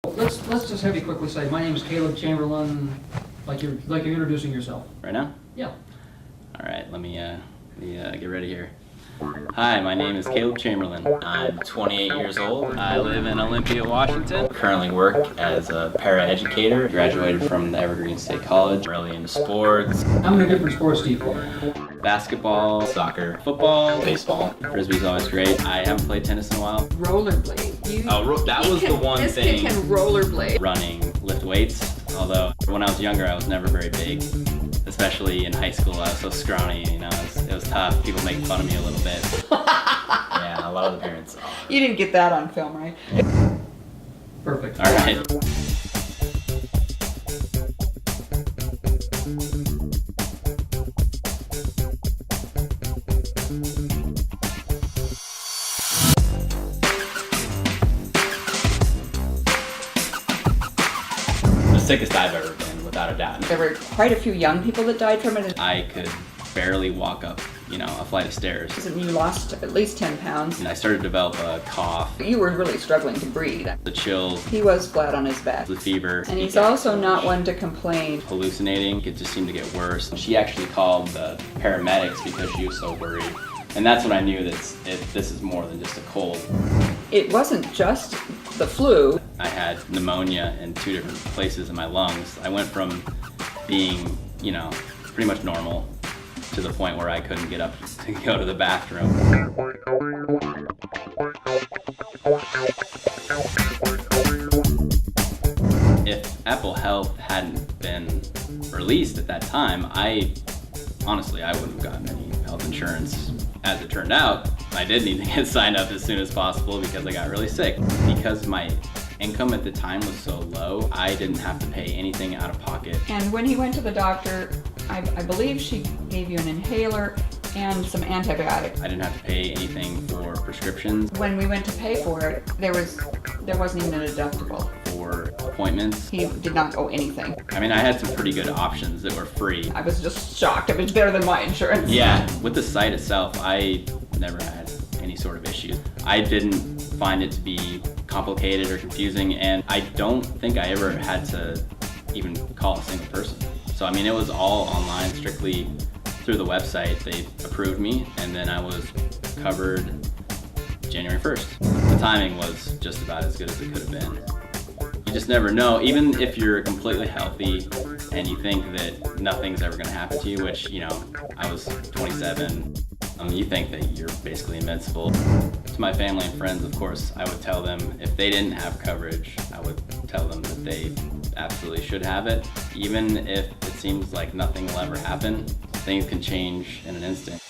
Let's just have you quickly say, my name is Caleb Chamberlain, like you're introducing yourself. Right now? Yeah. All right, let me get ready here. Hi, my name is Caleb Chamberlain. I'm 28 years old. I live in Olympia, Washington. Currently work as a paraeducator. Graduated from the Evergreen State College. Really into sports. How many different sports do you play? Basketball, soccer, football, baseball. Frisbee's always great. I haven't played tennis in a while. Rollerblade. That was the one this thing. Kid can rollerblade. Running, lift weights. Although when I was younger, I was never very big. Especially in high school, I was so scrawny, you know, it was tough. People make fun of me a little bit. Yeah, a lot of the parents. You didn't get that on film, right? Perfect. All right. The sickest I've ever been, without a doubt. There were quite a few young people that died from it. I could barely walk up, a flight of stairs. And you lost at least 10 pounds. And I started to develop a cough, You were really struggling to breathe. the chills, He was flat on his back. the fever. And he's also not one to complain. Hallucinating, it just seemed to get worse. She actually called the paramedics because she was so worried. And that's when I knew that this is more than just a cold. It wasn't just the flu. I had pneumonia in 2 different places in my lungs. I went from being, pretty much normal to the point where I couldn't get up to go to the bathroom. If Apple Health hadn't been released at that time, honestly, I wouldn't have gotten any health insurance. As it turned out, I did need to get signed up as soon as possible because I got really sick. Because my income at the time was so low, I didn't have to pay anything out of pocket. And when he went to the doctor, I believe she gave you an inhaler and some antibiotics. I didn't have to pay anything for prescriptions, When we went to pay for it, there wasn't even a deductible. for appointments. He did not owe anything. I mean, I had some pretty good options that were free. I was just shocked. It was better than my insurance. Yeah, with the site itself, I never had any sort of issues. I didn't find it to be complicated or confusing, and I don't think I ever had to even call a single person. So I mean, it was all online, strictly through the website. They approved me, and then I was covered January 1st. The timing was just about as good as it could have been. You just never know, even if you're completely healthy and you think that nothing's ever gonna happen to you, which, I was 27, you think that you're basically invincible. To my family and friends, of course, I would tell them if they didn't have coverage, I would tell them that they absolutely should have it. Even if it seems like nothing will ever happen, things can change in an instant.